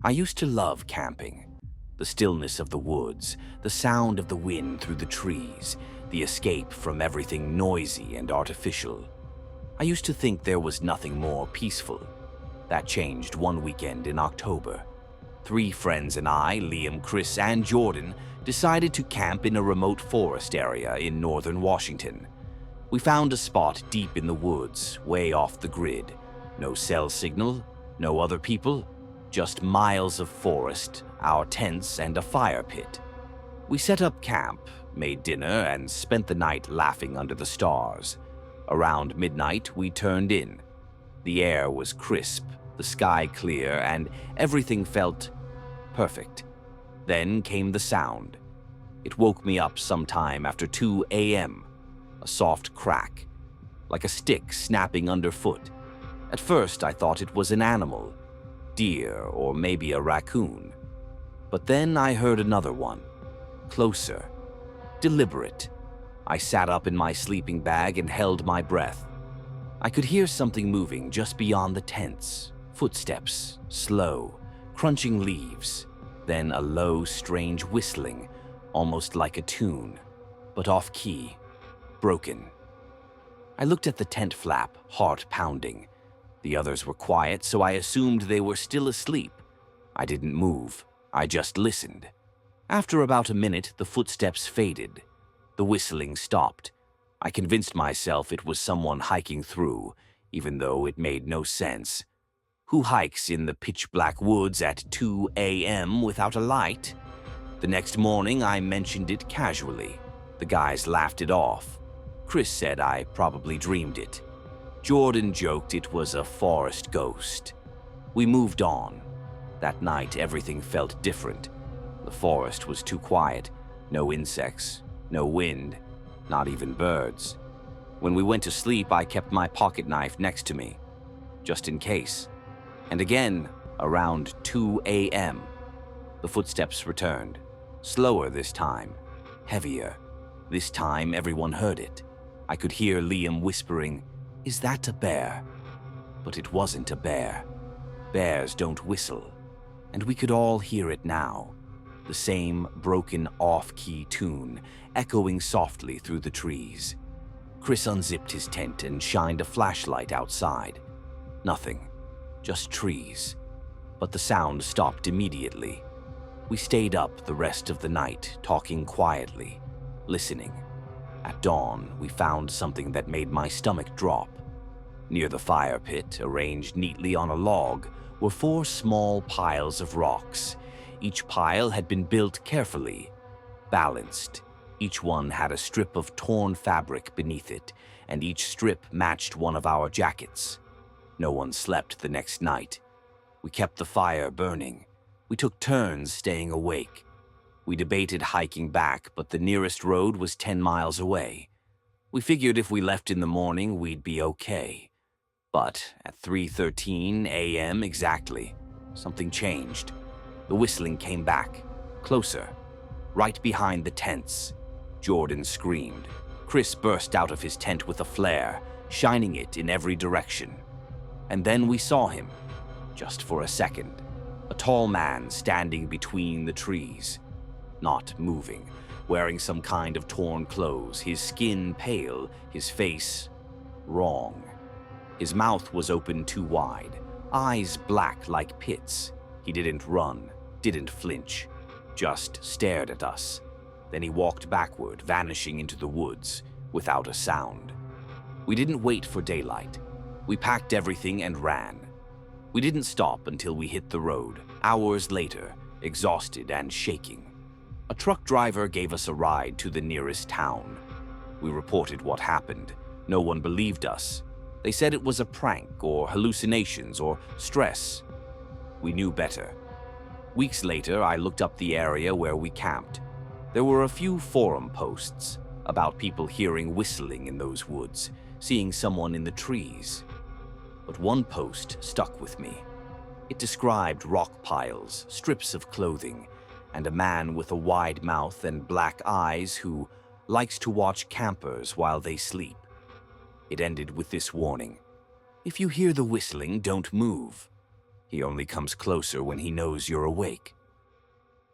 I used to love camping. The stillness of the woods, the sound of the wind through the trees, the escape from everything noisy and artificial. I used to think there was nothing more peaceful. That changed one weekend in October. 3 friends and I, Liam, Chris, and Jordan, decided to camp in a remote forest area in northern Washington. We found a spot deep in the woods, way off the grid. No cell signal, no other people, just miles of forest, our tents, and a fire pit. We set up camp, made dinner, and spent the night laughing under the stars. Around midnight, we turned in. The air was crisp, the sky clear, and everything felt perfect. Then came the sound. It woke me up sometime after 2 a.m. A soft crack, like a stick snapping underfoot. At first, I thought it was an animal, deer or maybe a raccoon. But then I heard another one, closer, deliberate. I sat up in my sleeping bag and held my breath. I could hear something moving just beyond the tents, footsteps, slow, crunching leaves, then a low, strange whistling, almost like a tune, but off-key, broken. I looked at the tent flap, heart pounding. The others were quiet, so I assumed they were still asleep. I didn't move, I just listened. After about a minute, the footsteps faded. The whistling stopped. I convinced myself it was someone hiking through, even though it made no sense. Who hikes in the pitch-black woods at 2 a.m. without a light? The next morning, I mentioned it casually. The guys laughed it off. Chris said I probably dreamed it. Jordan joked it was a forest ghost. We moved on. That night, everything felt different. The forest was too quiet. No insects, no wind, not even birds. When we went to sleep, I kept my pocket knife next to me, just in case. And again, around 2 a.m., the footsteps returned. Slower this time, heavier. This time, everyone heard it. I could hear Liam whispering, "Is that a bear?" But it wasn't a bear. Bears don't whistle. And we could all hear it now. The same broken off-key tune, echoing softly through the trees. Chris unzipped his tent and shined a flashlight outside. Nothing, just trees. But the sound stopped immediately. We stayed up the rest of the night, talking quietly, listening. At dawn, we found something that made my stomach drop. Near the fire pit, arranged neatly on a log, were 4 small piles of rocks. Each pile had been built carefully, balanced. Each one had a strip of torn fabric beneath it, and each strip matched one of our jackets. No one slept the next night. We kept the fire burning. We took turns staying awake. We debated hiking back, but the nearest road was 10 miles away. We figured if we left in the morning, we'd be okay. But at 3:13 a.m. exactly, something changed. The whistling came back, closer, right behind the tents. Jordan screamed. Chris burst out of his tent with a flare, shining it in every direction. And then we saw him, just for a second. A tall man standing between the trees, not moving, wearing some kind of torn clothes, his skin pale, his face wrong. His mouth was open too wide, eyes black like pits. He didn't run, didn't flinch, just stared at us. Then he walked backward, vanishing into the woods, without a sound. We didn't wait for daylight. We packed everything and ran. We didn't stop until we hit the road, hours later, exhausted and shaking. A truck driver gave us a ride to the nearest town. We reported what happened. No one believed us. They said it was a prank or hallucinations or stress. We knew better. Weeks later, I looked up the area where we camped. There were a few forum posts about people hearing whistling in those woods, seeing someone in the trees. But one post stuck with me. It described rock piles, strips of clothing, and a man with a wide mouth and black eyes who likes to watch campers while they sleep. It ended with this warning: if you hear the whistling, don't move. He only comes closer when he knows you're awake.